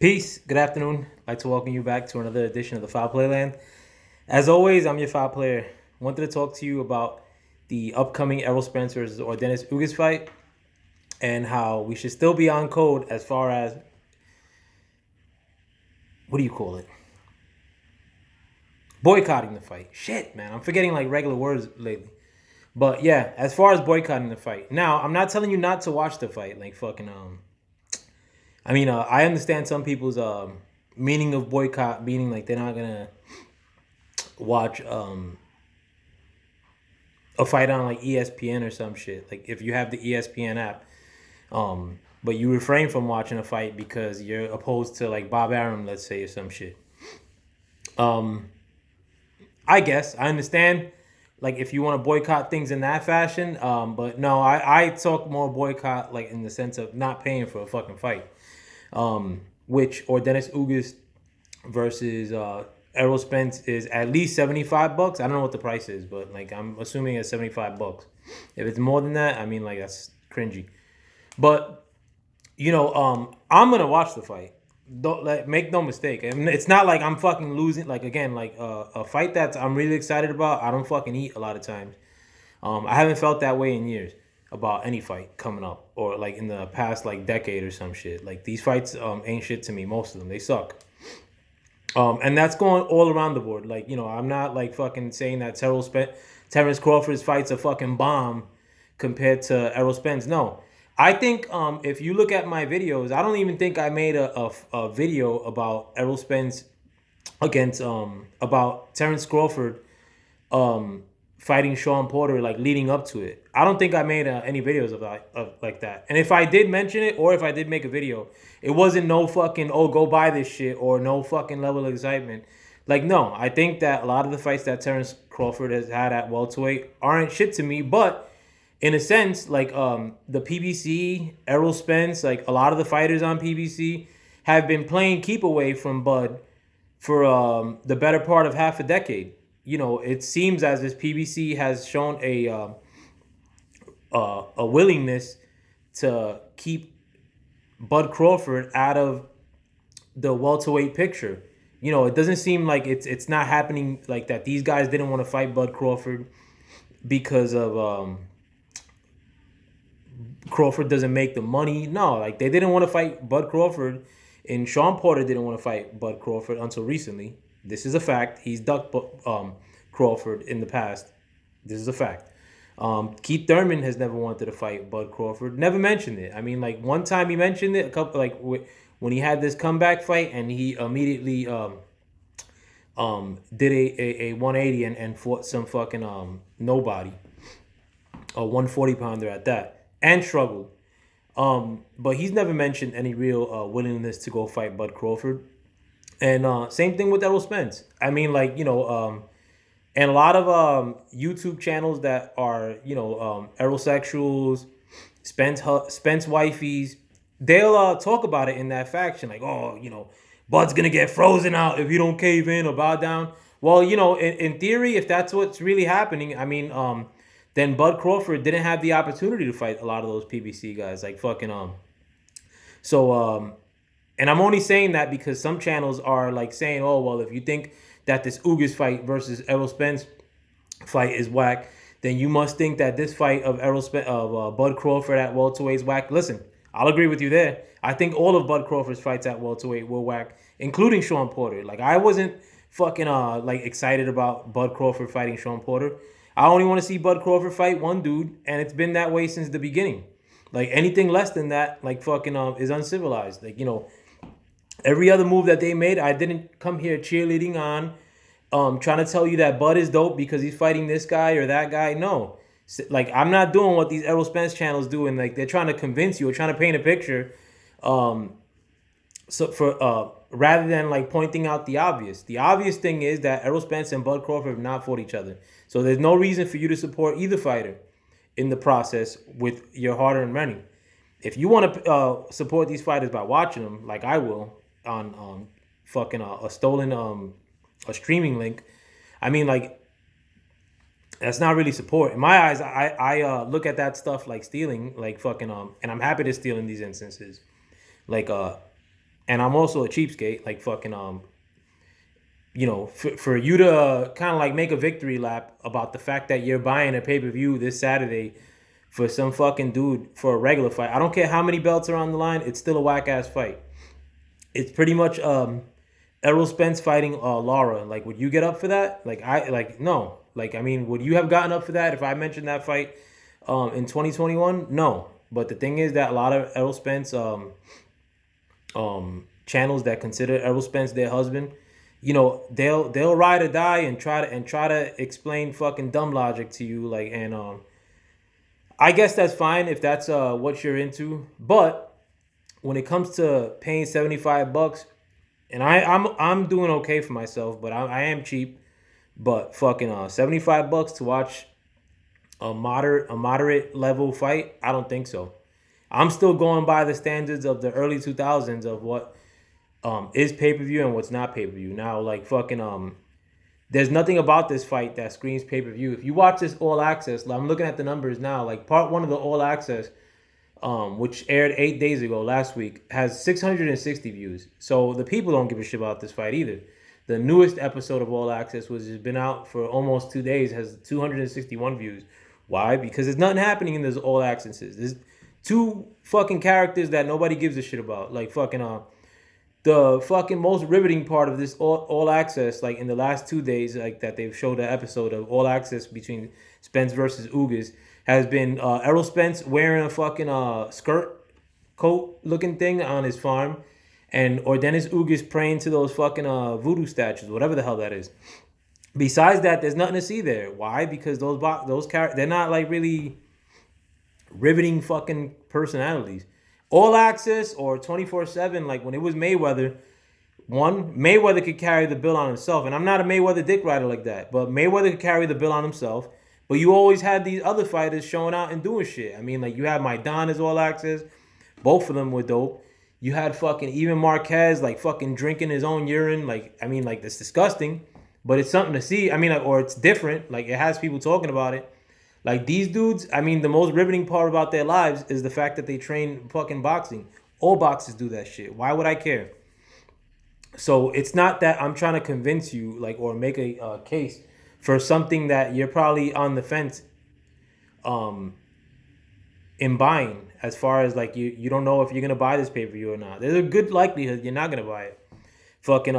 Peace. Good afternoon. I'd like to welcome you back to another edition of the Foul Playland. As always, I'm your foul player. Wanted to talk to you about the upcoming Errol Spence versus or Dennis Ugas fight and how we should still be on code as far as what do you call it? Boycotting the fight. Shit, man. I'm forgetting like regular words lately. But yeah, as far as boycotting the fight. Now, I'm not telling you not to watch the fight. Like fucking I understand some people's meaning of boycott, meaning like they're not gonna watch a fight on like ESPN or some shit. Like if you have the ESPN app, but you refrain from watching a fight because you're opposed to like Bob Arum, let's say, or some shit. Um, I guess I understand. Like if you want to boycott things in that fashion, but no, I talk more boycott like in the sense of not paying for a fucking fight. Which or Dennis Ugas versus Errol Spence is at least $75. I don't know what the price is, but like I'm assuming it's $75. If it's more than that, I mean like that's cringy. But I'm gonna watch the fight. Don't like make no mistake. I mean, it's not like I'm fucking losing. Like again, like a fight that I'm really excited about. I don't fucking eat a lot of times. I haven't felt that way in years about any fight coming up or like in the past like decade or some shit. Like these fights ain't shit to me. Most of them they suck. And that's going all around the board. Like, I'm not like fucking saying that Terrence Crawford's fight's a fucking bomb compared to Errol Spence. No. I think if you look at my videos, I don't even think I made a video about Errol Spence against about Terrence Crawford um fighting Sean Porter like leading up to it. I don't think I made any videos of like that. And if I did mention it or if I did make a video, it wasn't no fucking go buy this shit or no fucking level of excitement. Like no, I think that a lot of the fights that Terrence Crawford has had at welterweight aren't shit to me, but in a sense, like the PBC, Errol Spence, like a lot of the fighters on PBC have been playing keep away from Bud for the better part of half a decade. It seems as if PBC has shown a willingness to keep Bud Crawford out of the welterweight picture. It doesn't seem like it's not happening like that. These guys didn't want to fight Bud Crawford because of Crawford doesn't make the money. No, like they didn't want to fight Bud Crawford, and Sean Porter didn't want to fight Bud Crawford until recently. This is a fact. He's ducked Crawford in the past. This is a fact. Keith Thurman has never wanted to fight Bud Crawford. Never mentioned it. I mean, like one time he mentioned it a couple like when he had this comeback fight, and he immediately did a 180 and fought some fucking nobody, a 140 pounder at that, and struggled. But he's never mentioned any real willingness to go fight Bud Crawford. And same thing with Errol Spence. I mean, like, and a lot of YouTube channels that are, Errol sexuals, Spence wifeys, they'll talk about it in that faction. Like, oh, Bud's going to get frozen out if you don't cave in or bow down. Well, in theory, if that's what's really happening, I mean, then Bud Crawford didn't have the opportunity to fight a lot of those PBC guys. Like, fucking, so, and I'm only saying that because some channels are like saying, oh, well, if you think that this Ugas fight versus Errol Spence fight is whack, then you must think that this fight of Bud Crawford at welterweight is whack. Listen, I'll agree with you there. I think all of Bud Crawford's fights at welterweight were whack, including Sean Porter. Like I wasn't fucking like excited about Bud Crawford fighting Sean Porter. I only want to see Bud Crawford fight one dude, and it's been that way since the beginning. Like anything less than that, like fucking is uncivilized. Like every other move that they made, I didn't come here cheerleading on, trying to tell you that Bud is dope because he's fighting this guy or that guy. No, like I'm not doing what these Errol Spence channels do, and like they're trying to convince you or trying to paint a picture. So for rather than like pointing out the obvious thing is that Errol Spence and Bud Crawford have not fought each other. So there's no reason for you to support either fighter in the process with your hard-earned money. If you want to support these fighters by watching them, like I will on fucking a stolen a streaming link, I mean like that's not really support in my eyes. I look at that stuff like stealing, like fucking and I'm happy to steal in these instances. Like and I'm also a cheapskate. Like fucking for you to kind of like make a victory lap about the fact that you're buying a pay per view this Saturday for some fucking dude for a regular fight. I don't care how many belts are on the line. It's still a whack ass fight. It's pretty much Errol Spence fighting Lara. Like, would you get up for that? Like no. Like, I mean, would you have gotten up for that if I mentioned that fight in 2021? No. But the thing is that a lot of Errol Spence channels that consider Errol Spence their husband, they'll ride or die and try to explain fucking dumb logic to you. Like, and I guess that's fine if that's what you're into. But when it comes to paying $75, and I'm doing okay for myself, but I am cheap. But fucking $75 to watch a moderate level fight, I don't think so. I'm still going by the standards of the early 2000s of what is pay per view and what's not pay per view. Now, like fucking there's nothing about this fight that screams pay per view. If you watch this All Access, I'm looking at the numbers now. Like part one of the All Access, which aired 8 days ago last week, has 660 views. So the people don't give a shit about this fight either. The newest episode of All Access, which has been out for almost 2 days, has 261 views. Why? Because there's nothing happening in those All Accesses. There's two fucking characters that nobody gives a shit about. Like fucking the fucking most riveting part of this all access, like in the last 2 days, like that they've showed an episode of All Access between Spence versus Ugas, has been Errol Spence wearing a fucking skirt coat looking thing on his farm, and or Dennis Ugas praying to those fucking voodoo statues, whatever the hell that is. Besides that, there's nothing to see there. Why? Because those characters, they're not like really riveting fucking personalities. All Access or 24/7, like when it was Mayweather, Mayweather could carry the bill on himself. And I'm not a Mayweather dick rider like that, but Mayweather could carry the bill on himself. But you always had these other fighters showing out and doing shit. I mean, like you had Maidon as All Access. Both of them were dope. You had fucking even Marquez, like fucking drinking his own urine. Like, I mean, like that's disgusting, but it's something to see. I mean, like, or it's different. Like it has people talking about it. Like these dudes, I mean, the most riveting part about their lives is the fact that they train fucking boxing. All boxers do that shit. Why would I care? So it's not that I'm trying to convince you, like, or make a case for something that you're probably on the fence um, in buying. As far as like you don't know if you're gonna buy this pay per view or not. There's a good likelihood you're not gonna buy it. Fucking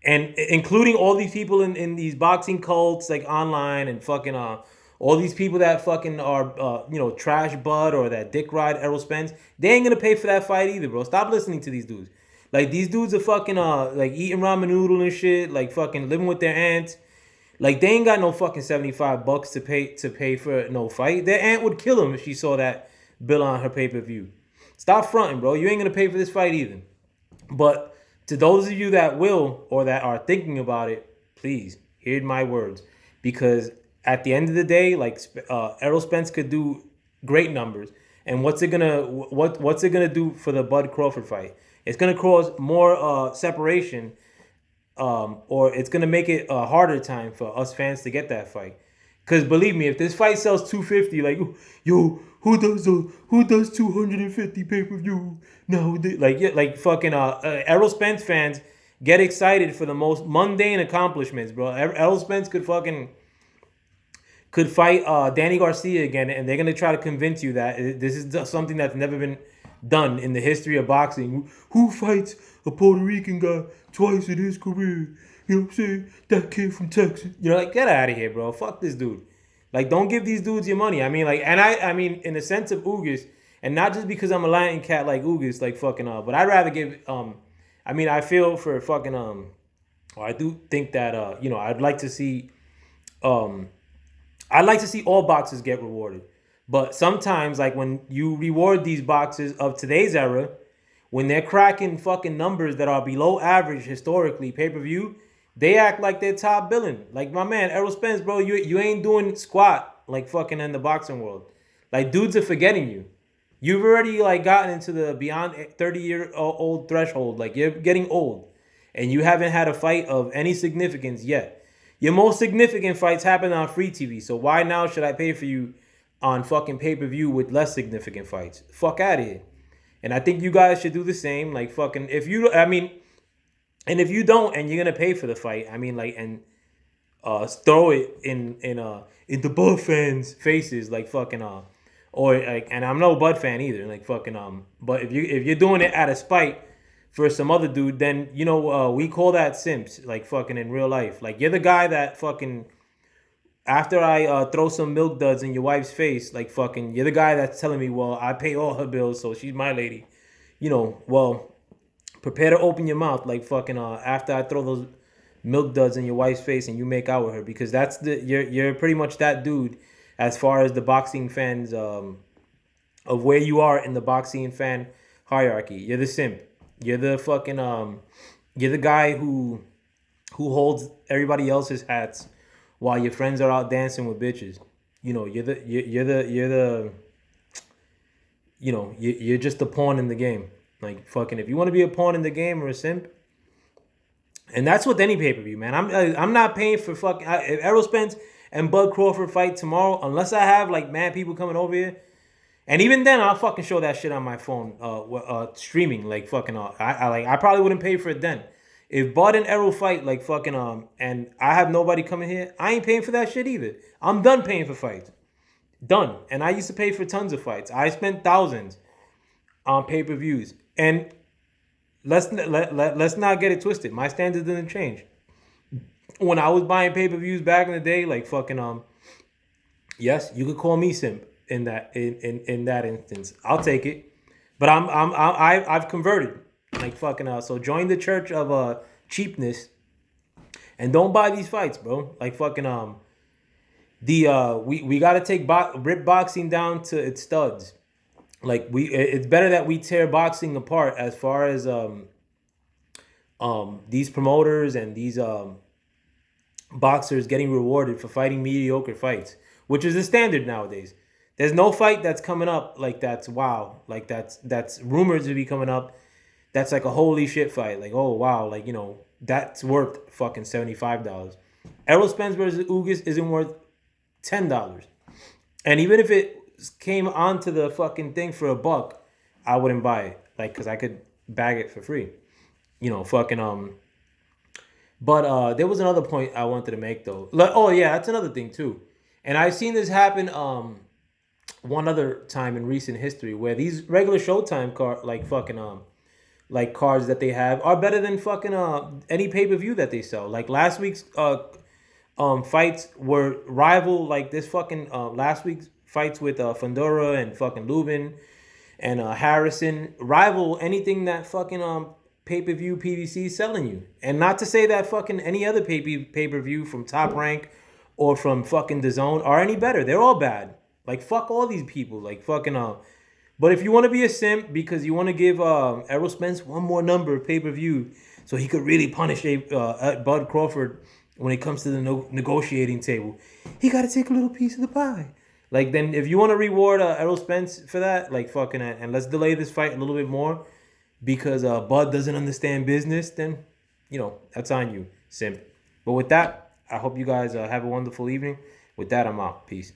and including all these people in these boxing cults like online and fucking all these people that fucking are trash Bud or that dick ride Errol Spence, they ain't gonna pay for that fight either, bro. Stop listening to these dudes. Like these dudes are fucking like eating ramen noodle and shit, like fucking living with their aunts. Like they ain't got no fucking $75 to pay for no fight. Their aunt would kill him if she saw that bill on her pay per view. Stop fronting, bro. You ain't gonna pay for this fight either. But to those of you that will or that are thinking about it, please hear my words, because at the end of the day, like Errol Spence could do great numbers, and what's it gonna do for the Bud Crawford fight? It's gonna cause more separation, or it's gonna make it a harder time for us fans to get that fight. Cause believe me, if this fight sells 250, like yo, who does 250 pay per view now? Like yeah, like fucking Errol Spence fans get excited for the most mundane accomplishments, bro. Errol Spence could fight Danny Garcia again, and they're gonna try to convince you that this is something that's never been done in the history of boxing. Who fights a Puerto Rican guy twice in his career? You know what I'm saying? That kid from Texas. Like get out of here, bro. Fuck this dude. Like don't give these dudes your money. I mean, like, and I mean, in the sense of Ugas, and not just because I'm a Latin cat like Ugas, like fucking but I'd rather give I mean, I feel for fucking or I do think that um I'd like to see all boxers get rewarded. But sometimes, like when you reward these boxers of today's era, when they're cracking fucking numbers that are below average historically pay per view, they act like they're top billing. Like my man Errol Spence, bro, you ain't doing squat like fucking in the boxing world. Like dudes are forgetting you. You've already like gotten into the beyond 30-year-old threshold. Like you're getting old, and you haven't had a fight of any significance yet. Your most significant fights happen on free TV. So why now should I pay for you on fucking pay per view with less significant fights? Fuck out of here. And I think you guys should do the same. Like fucking, if you, I mean, and if you don't, and you're gonna pay for the fight, I mean, like, and throw it in the Bud fans' faces, like fucking or like, and I'm no Bud fan either, like fucking but if you're doing it out of spite for some other dude, then we call that simps, like fucking in real life. Like you're the guy that fucking after I throw some milk duds in your wife's face, like fucking, you're the guy that's telling me, well, I pay all her bills, so she's my lady. Well, prepare to open your mouth, like fucking after I throw those milk duds in your wife's face and you make out with her, because that's you're pretty much that dude as far as the boxing fans of where you are in the boxing fan hierarchy. You're the simp. You're the fucking you're the guy who holds everybody else's hats while your friends are out dancing with bitches. You're just a pawn in the game. Like fucking, if you want to be a pawn in the game or a simp, and that's with any pay per view, man. I'm not paying for fucking if Errol Spence and Bud Crawford fight tomorrow, unless I have like mad people coming over here. And even then, I'll fucking show that shit on my phone, streaming, like fucking. I probably wouldn't pay for it then. If Bud and Errol fight, like fucking, and I have nobody coming here, I ain't paying for that shit either. I'm done paying for fights, done. And I used to pay for tons of fights. I spent thousands on pay per views, and let's not get it twisted. My standards didn't change. When I was buying pay per views back in the day, like fucking, yes, you could call me simp in that instance. I'll take it, but I've converted, like fucking. So join the church of cheapness, and don't buy these fights, bro. Like fucking we got to take rip boxing down to its studs. Like it's better that we tear boxing apart as far as these promoters and these boxers getting rewarded for fighting mediocre fights, which is the standard nowadays. There's no fight that's coming up like that's wow, like that's rumored to be coming up. That's like a holy shit fight. Like, oh wow, like that's worth fucking $75. Errol Spence versus Ugas isn't worth $10. And even if it came onto the fucking thing for $1, I wouldn't buy it. Like, cause I could bag it for free. Fucking But there was another point I wanted to make though. Oh yeah, that's another thing too. And I've seen this happen one other time in recent history where these regular Showtime like cards that they have are better than fucking any pay-per-view that they sell. Like last week's fights were rival, like this fucking last week's fights with Fundora and fucking Lubin and Harrison rival anything that fucking pay-per-view PVC is selling you. And not to say that fucking any other pay-per-view from Top Rank or from fucking DAZN are any better. They're all bad. Like fuck all these people. Like fucking But if you want to be a simp because you want to give Errol Spence one more number pay-per-view so he could really punish Bud Crawford when it comes to the negotiating table, he got to take a little piece of the pie. Like, then if you want to reward Errol Spence for that, like fucking, and let's delay this fight a little bit more because Bud doesn't understand business, then, that's on you, simp. But with that, I hope you guys have a wonderful evening. With that, I'm out. Peace.